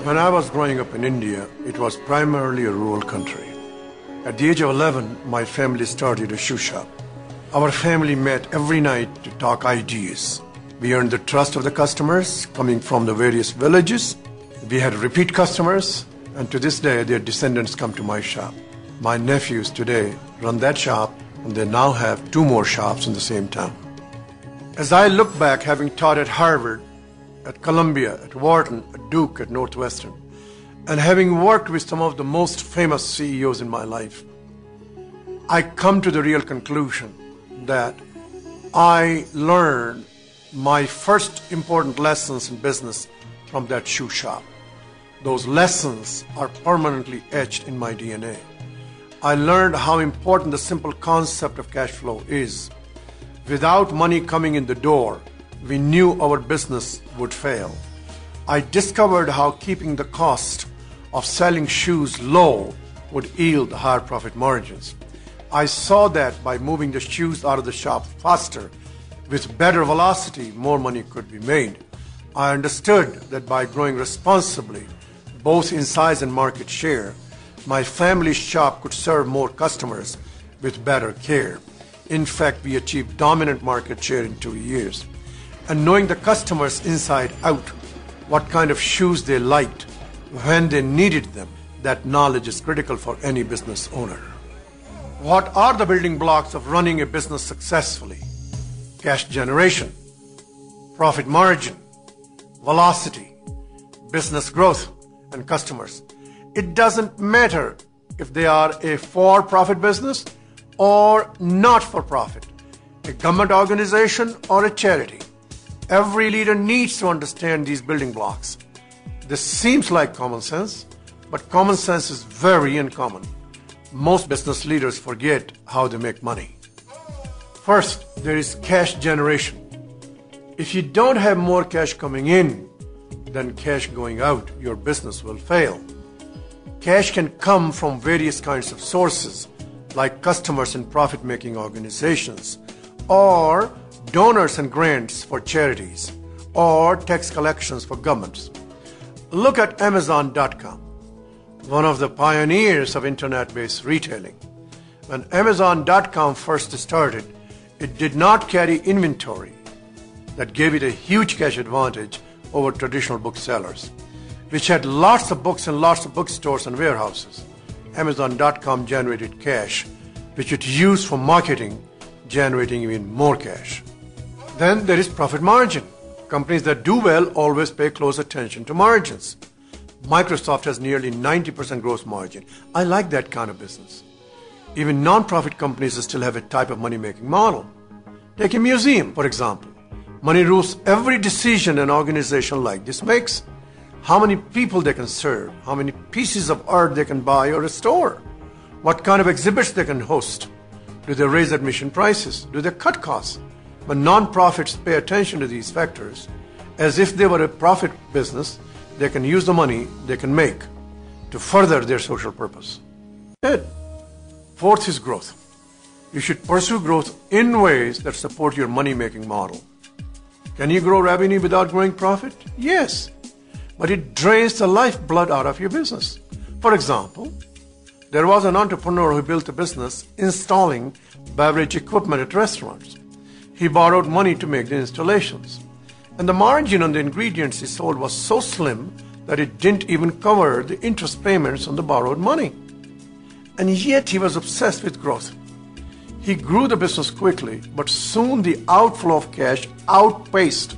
When I was growing up in India, it was primarily a rural country. At the age of 11, my family started a shoe shop. Our family met every night to talk ideas. We earned the trust of the customers coming from the various villages. We had repeat customers, and to this day, their descendants come to my shop. My nephews today run that shop, and they now have 2 more shops in the same town. As I look back, having taught at Harvard, at Columbia, at Wharton, at Duke, at Northwestern, and having worked with some of the most famous CEOs in my life, I come to the real conclusion that I learned my first important lessons in business from that shoe shop. Those lessons are permanently etched in my DNA. I learned how important the simple concept of cash flow is. Without money coming in the door, we knew our business would fail. I discovered how keeping the cost of selling shoes low would yield higher profit margins. I saw that by moving the shoes out of the shop faster, with better velocity, more money could be made. I understood that by growing responsibly, both in size and market share, my family's shop could serve more customers with better care. In fact, we achieved dominant market share in 2 years. And knowing the customers inside out, what kind of shoes they liked, when they needed them, that knowledge is critical for any business owner. What are the building blocks of running a business successfully? Cash generation, profit margin, velocity, business growth, and customers. It doesn't matter if they are a for-profit business or not for profit, a government organization or a charity. Every leader needs to understand these building blocks. This seems like common sense, but common sense is very uncommon. Most business leaders forget how they make money. First, there is cash generation. If you don't have more cash coming in than cash going out, your business will fail. Cash can come from various kinds of sources, like customers in profit-making organizations, or donors and grants for charities, or tax collections for governments. Look at Amazon.com, one of the pioneers of internet-based retailing. When Amazon.com first started, it did not carry inventory. That gave it a huge cash advantage over traditional booksellers, which had lots of books and lots of bookstores and warehouses. Amazon.com generated cash, which it used for marketing, generating even more cash. Then there is profit margin. Companies that do well always pay close attention to margins. Microsoft has nearly 90% gross margin. I like that kind of business. Even non-profit companies still have a type of money-making model. Take a museum, for example. Money rules every decision an organization like this makes. How many people they can serve, how many pieces of art they can buy or restore, what kind of exhibits they can host. Do they raise admission prices? Do they cut costs? But non-profits pay attention to these factors. As if they were a profit business, they can use the money they can make to further their social purpose. Good. Fourth is growth. You should pursue growth in ways that support your money-making model. Can you grow revenue without growing profit? Yes, but it drains the lifeblood out of your business. For example, there was an entrepreneur who built a business installing beverage equipment at restaurants. He borrowed money to make the installations, and the margin on the ingredients he sold was so slim that it didn't even cover the interest payments on the borrowed money. And yet he was obsessed with growth. He grew the business quickly, but soon the outflow of cash outpaced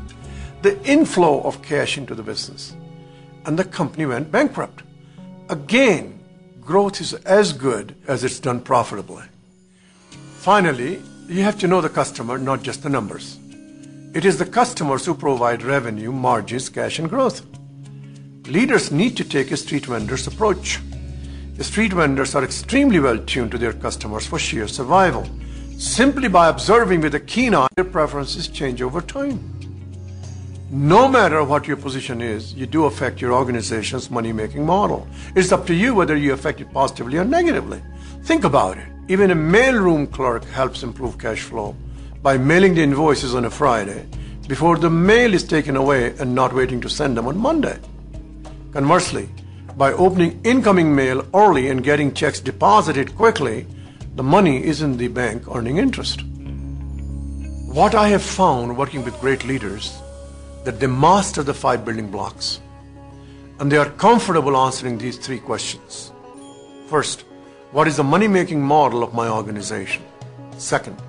the inflow of cash into the business, and the company went bankrupt. Again, growth is as good as it's done profitably. Finally, you have to know the customer, not just the numbers. It is the customers who provide revenue, margins, cash, and growth. Leaders need to take a street vendor's approach. The street vendors are extremely well tuned to their customers for sheer survival. Simply by observing with a keen eye, their preferences change over time. No matter what your position is, you do affect your organization's money-making model. It's up to you whether you affect it positively or negatively. Think about it. Even a mailroom clerk helps improve cash flow by mailing the invoices on a Friday before the mail is taken away and not waiting to send them on Monday. Conversely, by opening incoming mail early and getting checks deposited quickly, the money is in the bank earning interest. What I have found working with great leaders, that they master the 5 building blocks, and they are comfortable answering these 3 questions. First, what is the money-making model of my organization? Second,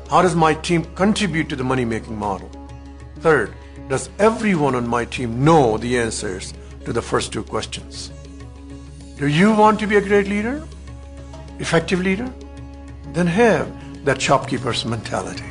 how does my team contribute to the money-making model? Third, does everyone on my team know the answers to the first 2 questions? Do you want to be a great leader? Effective leader? Then have that shopkeeper's mentality.